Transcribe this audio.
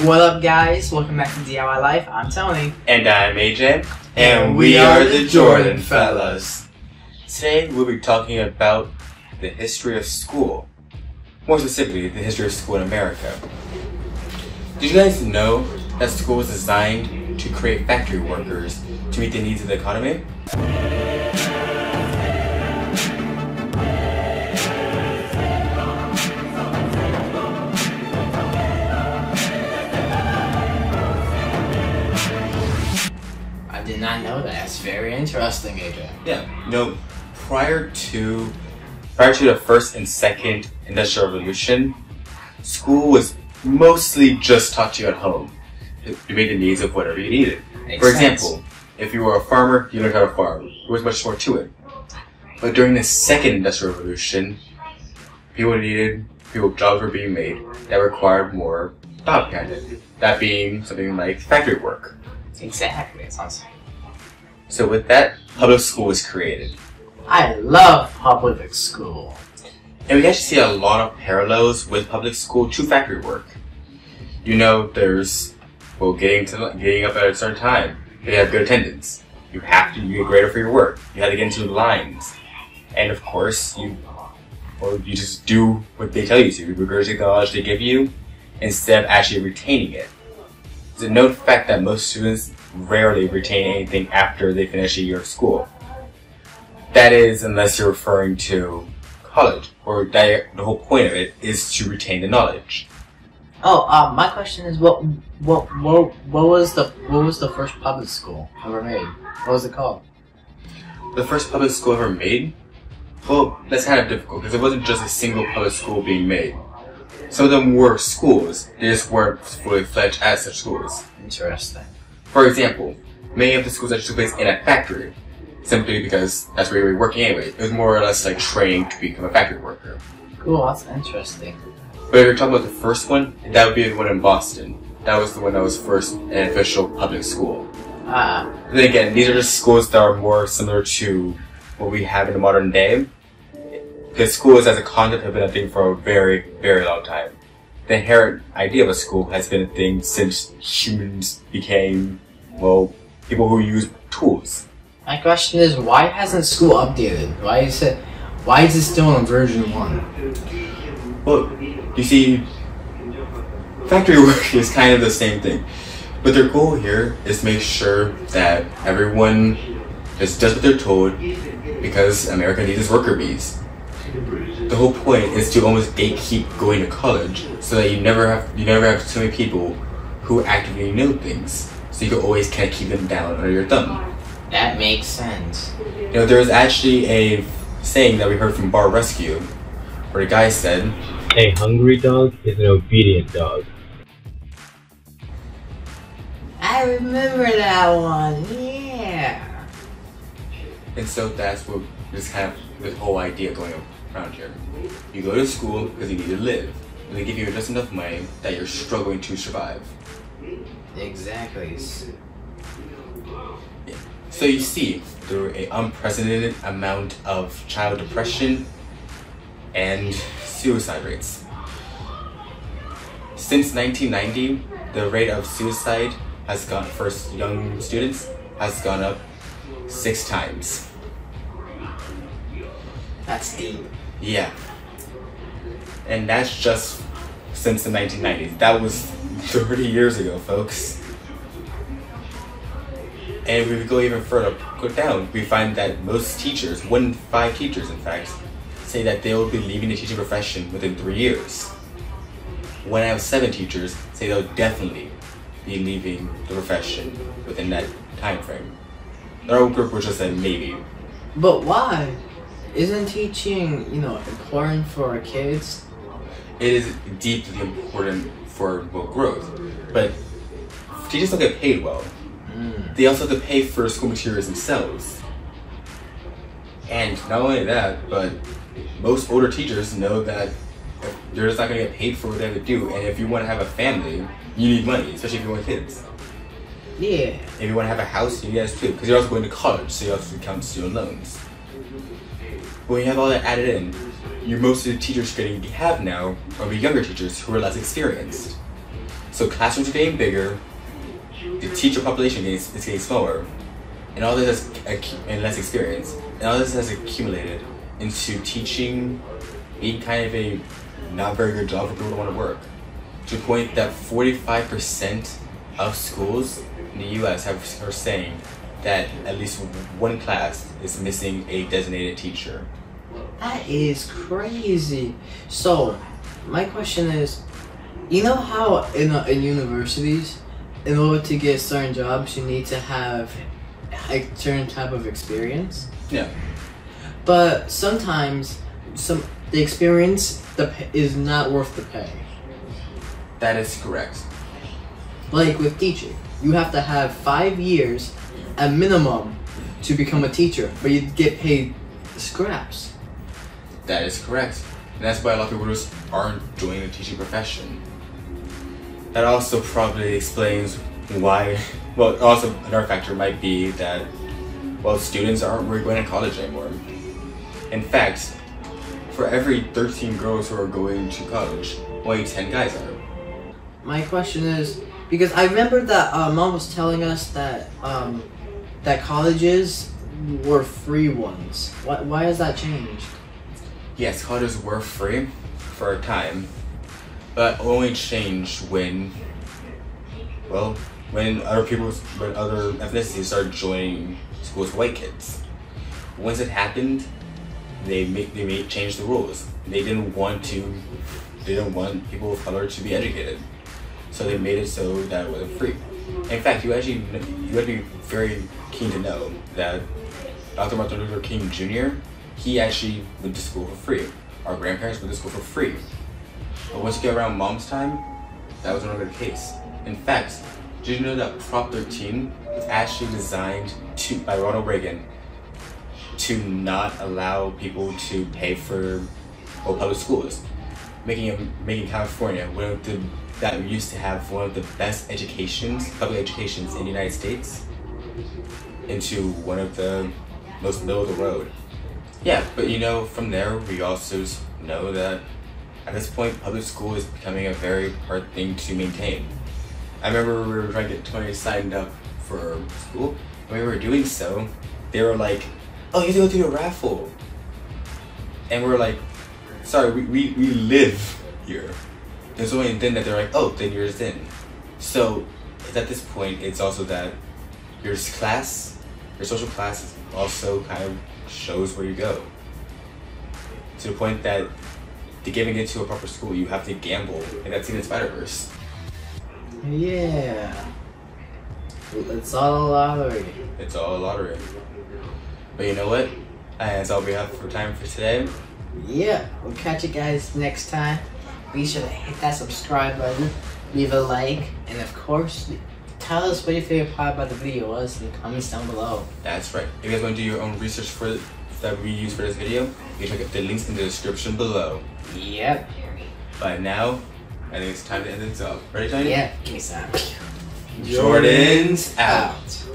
What up, guys? Welcome back to DIY Life. I'm Tony. And I'm AJ. And we are the JordanFellas. Today we'll be talking about the history of school. More specifically, the history of school in America. Did you guys know that school was designed to create factory workers to meet the needs of the economy? I did not know that. It's very interesting, AJ. Yeah, prior to the first and second industrial revolution, school was mostly just taught to you at home to meet the needs of whatever you needed. For example, if you were a farmer, you learned how to farm. There was much more to it. But during the second industrial revolution, jobs were being made that required more job content. That being something like factory work. Exactly. It sounds. So with that, public school was created. I love public school. And we actually see a lot of parallels with public school to factory work. There's getting up at a certain time. You have good attendance. You have to get graded for your work. You have to get into the lines. And of course, you just do what they tell you to. You regurgitate the knowledge they give you instead of actually retaining it. It's a known fact that most students rarely retain anything after they finish a year of school. That is, unless you're referring to college, or the whole point of it is to retain the knowledge. Oh, my question is, what was the first public school ever made? What was it called? The first public school ever made? Well, that's kind of difficult because it wasn't just a single public school being made. Some of them were schools, they just weren't fully fledged as such schools. Interesting. For example, many of the schools actually took place in a factory, simply because that's where you were working anyway. It was more or less like training to become a factory worker. Cool, that's interesting. But if you're talking about the first one, that would be the one in Boston. That was the one that was first an official public school. But then again, these are just schools that are more similar to what we have in the modern day. Because schools as a concept have been a thing for a very, very long time. The inherent idea of a school has been a thing since humans became, people who use tools. My question is, why hasn't school updated? Why is it still on version 1? Well, you see, factory work is kind of the same thing. But their goal here is to make sure that everyone just does what they're told because America needs its worker bees. The whole point is to almost gatekeep going to college so that you never have so many people who actively know things. So you can always kind of keep them down under your thumb. That makes sense. There was actually a saying that we heard from Bar Rescue where the guy said, "A hungry dog is an obedient dog." I remember that one, yeah. And so that's what this whole idea going around here. You go to school because you need to live. And they give you just enough money that you're struggling to survive. Exactly. Yeah. So you see, through an unprecedented amount of child depression and suicide rates. Since 1990, the rate of suicide for young students has gone up 6 times. That's deep. Yeah. And that's just since the 1990s. That was 30 years ago, folks. And if we go even further down, we find that most teachers, 1 in 5 teachers in fact, say that they will be leaving the teaching profession within 3 years. 1 out of 7 teachers say they'll definitely be leaving the profession within that time frame. Our group was just said maybe. But why? Isn't teaching, important for our kids? It is deeply important for growth, but teachers don't get paid well. They also have to pay for school materials themselves. And not only that, but most older teachers know that they're just not going to get paid for what they have to do. And if you want to have a family, you need money, especially if you want kids. Yeah. If you want to have a house, you guys too, because you're also going to college, so you also count student loans. When you have all that added in, most of the teachers you have now are the younger teachers who are less experienced. So classrooms are getting bigger, the teacher population is getting smaller, and all this and less experience, and all this has accumulated into teaching being kind of a not very good job for people who want to work. To the point that 45% of schools in the US are saying that at least one class is missing a designated teacher. That is crazy. So, my question is, you know how in universities, in order to get certain jobs, you need to have a certain type of experience? Yeah. But sometimes, the experience is not worth the pay. That is correct. Like with teaching, you have to have 5 years at minimum to become a teacher, but you get paid scraps. That is correct. And that's why a lot of people just aren't doing the teaching profession. That also probably explains why, well, also another factor might be that, well, students aren't really going to college anymore. In fact, for every 13 girls who are going to college, only 10 guys are. My question is, because I remember that Mom was telling us that that colleges were free ones. Why has that changed? Yes, colleges were free for a time, but only changed when, well, when other ethnicities started joining schools for white kids. Once it happened, they change the rules. They didn't want people of color to be educated, so they made it so that it wasn't free. In fact, you would be very keen to know that Dr. Martin Luther King Jr., he actually went to school for free. Our grandparents went to school for free. But once you get around Mom's time, that was no longer the case. In fact, did you know that Prop 13 was actually designed by Ronald Reagan to not allow people to pay for public schools, making California that used to have one of the best public educations in the United States, into one of the most middle of the road. Yeah, but from there we also know that at this point public school is becoming a very hard thing to maintain. I remember we were trying to get Tony signed up for school. When we were doing so, they were like, "Oh, you have to go through a raffle," and we're like, "Sorry, we live here." It's only then that they're like, "Oh, then you're just in." So at this point, it's also that your social class also kind of shows where you go. To the point that to getting into a proper school, you have to gamble, and that's in the Spider-Verse. Yeah. It's all a lottery. It's all a lottery. But you know what? That's all we have for time for today. Yeah, we'll catch you guys next time. Be sure to hit that subscribe button, leave a like, and of course, tell us what your favorite part about the video was in the comments down below. That's right. If you guys want to do your own research that we use for this video, you can check out the links in the description below. Yep. But now, I think it's time to end this up. Ready, Tiny? Yeah, give me some. Jordan's out.